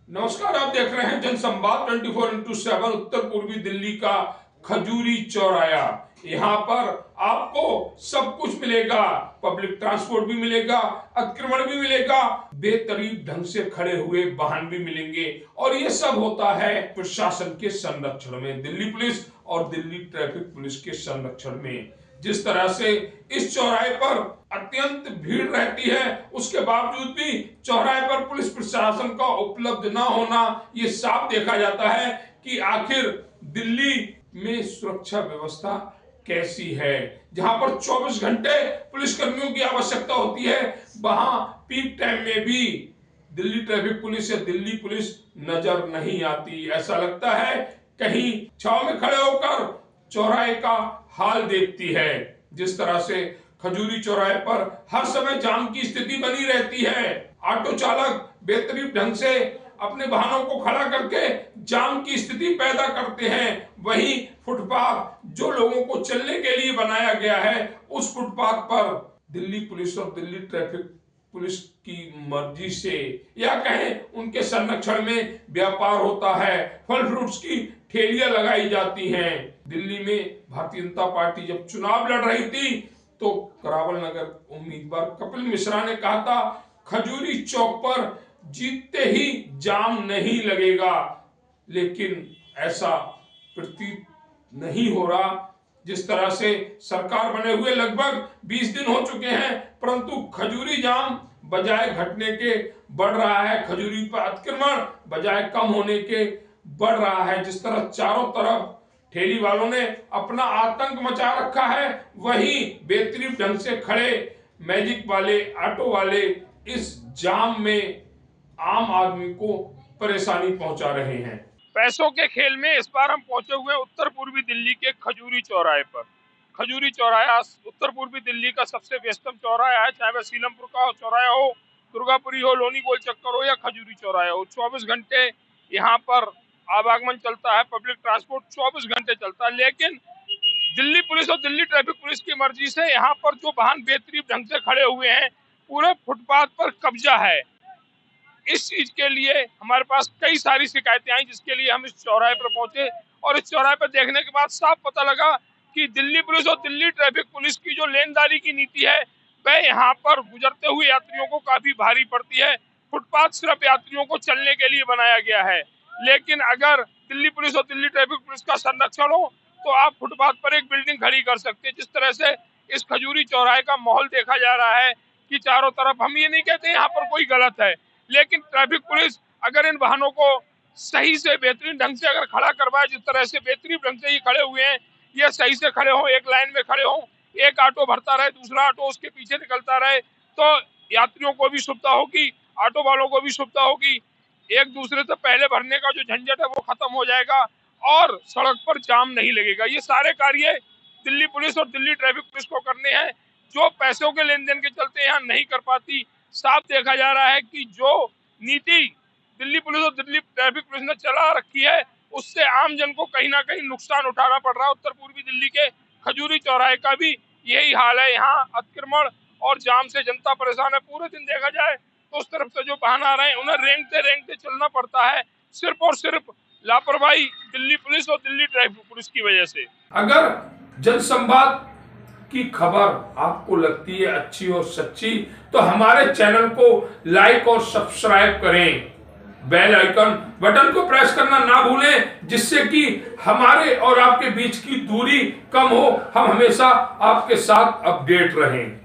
नमस्कार, आप देख रहे हैं जनसंवाद 24x7 उत्तर पूर्वी दिल्ली का खजूरी चौराया। यहाँ पर आपको सब कुछ मिलेगा, पब्लिक ट्रांसपोर्ट भी मिलेगा, अतिक्रमण भी मिलेगा, बेतरतीब ढंग से खड़े हुए वाहन भी मिलेंगे और ये सब होता है प्रशासन के संरक्षण में, दिल्ली पुलिस और दिल्ली ट्रैफिक पुलिस के संरक्षण में। जिस तरह से इस चौराहे पर अत्यंत भीड़ रहती है, उसके बावजूद भी चौराहे पर पुलिस प्रशासन का उपलब्ध न होना ये साफ देखा जाता है कि आखिर दिल्ली में सुरक्षा व्यवस्था कैसी है। जहां पर 24 घंटे पुलिसकर्मियों की आवश्यकता होती है, वहां पीक टाइम में भी दिल्ली ट्रैफिक पुलिस या दिल्ली पुलिस नजर नहीं आती। ऐसा लगता है कहीं छाव में खड़े होकर चौराहे का हाल देखती है। जिस तरह से खजूरी चौराहे पर हर समय जाम की स्थिति बनी रहती है, ऑटो चालक बेतरतीब ढंग से अपने वाहनों को खड़ा करके जाम की स्थिति पैदा करते हैं। वहीं फुटपाथ जो लोगों को चलने के लिए बनाया गया है, उस फुटपाथ पर दिल्ली पुलिस और दिल्ली ट्रैफिक पुलिस की मर्जी से या कहें उनके संरक्षण में व्यापार होता है। फल फ्रूट्स की ठेलियां लगाई जाती हैं। दिल्ली में भारतीय जनता पार्टी जब चुनाव लड़ रही थी तो करावल नगर उम्मीदवार कपिल मिश्रा ने कहा था, खजूरी चौक पर जीतते ही जाम नहीं लगेगा, लेकिन ऐसा प्रतीत नहीं हो रहा। जिस तरह से सरकार बने हुए लगभग 20 दिन हो चुके हैं, परंतु खजूरी जाम बजाय घटने के बढ़ रहा है, खजूरी पर अतिक्रमण बजाय कम होने के बढ़ रहा है। जिस तरह चारों तरफ ठेली वालों ने अपना आतंक मचा रखा है, वहीं बेतरतीब ढंग से खड़े मैजिक वाले, ऑटो वाले इस जाम में आम आदमी को परेशानी पहुंचा रहे हैं। पैसों के खेल में इस बार हम पहुंचे हुए हैं उत्तर पूर्वी दिल्ली के खजूरी चौराहे पर। खजूरी चौराहा उत्तर पूर्वी दिल्ली का सबसे व्यस्तम चौराहा है, चाहे वह सीलमपुर का चौराहा हो, दुर्गापुरी हो, लोनी गोल चक्कर हो या खजूरी चौराहा हो। 24 घंटे यहाँ पर आवागमन चलता है, पब्लिक ट्रांसपोर्ट 24 घंटे चलता है। लेकिन दिल्ली पुलिस और दिल्ली ट्रैफिक पुलिस की मर्जी से यहाँ पर जो वाहन बेतरतीब ढंग से खड़े हुए हैं, पूरे फुटपाथ पर कब्जा है। इस चीज के लिए हमारे पास कई सारी शिकायतें आई, जिसके लिए हम इस चौराहे पर पहुंचे और इस चौराहे पर देखने के बाद साफ पता लगा कि दिल्ली पुलिस और दिल्ली ट्रैफिक पुलिस की जो लेनदारी की नीति है, वह यहाँ पर गुजरते हुए यात्रियों को काफी भारी पड़ती है। फुटपाथ सिर्फ यात्रियों को चलने के लिए बनाया गया है, लेकिन अगर दिल्ली पुलिस और दिल्ली ट्रैफिक पुलिस का संरक्षण हो तो आप फुटपाथ पर एक बिल्डिंग खड़ी कर सकते हैं। जिस तरह से इस खजूरी चौराहे का माहौल देखा जा रहा है कि चारों तरफ, हम ये नहीं कहते यहाँ पर कोई गलत है, लेकिन ट्रैफिक पुलिस अगर इन वाहनों को सही से बेहतरीन ढंग से अगर खड़ा करवाए, जिस तरह से बेहतरीन ढंग से ये खड़े हुए हैं, ये सही से खड़े हों, एक लाइन में खड़े हों, एक ऑटो भरता रहे, दूसरा ऑटो उसके पीछे निकलता रहे, तो यात्रियों को भी सुविधा होगी, ऑटो वालों को भी सुविधा होगी, एक दूसरे से पहले भरने का जो झंझट है वो खत्म हो जाएगा और सड़क पर जाम नहीं लगेगा। ये सारे कार्य दिल्ली पुलिस और दिल्ली ट्रैफिक पुलिस को करने हैं, जो पैसों के लेन देन के चलते यहाँ नहीं कर पाती। साफ देखा जा रहा है कि जो नीति दिल्ली पुलिस और दिल्ली ट्रैफिक पुलिस ने चला रखी है, उससे आम जन को कहीं ना कहीं नुकसान उठाना पड़ रहा है। उत्तर पूर्वी दिल्ली के खजूरी चौराहे का भी यही हाल है। यहाँ अतिक्रमण और जाम से जनता परेशान है। पूरे दिन देखा जाए तो उस तरफ से जो वाहन आ रहे हैं, उन्हें रेंगते रेंगते चलना पड़ता है, सिर्फ और सिर्फ लापरवाही दिल्ली पुलिस और दिल्ली ट्रैफिक पुलिस की वजह से। अगर जनसंवाद की खबर आपको लगती है अच्छी और सच्ची, तो हमारे चैनल को लाइक और सब्सक्राइब करें, बेल आइकन बटन को प्रेस करना ना भूलें, जिससे कि हमारे और आपके बीच की दूरी कम हो, हम हमेशा आपके साथ अपडेट रहें।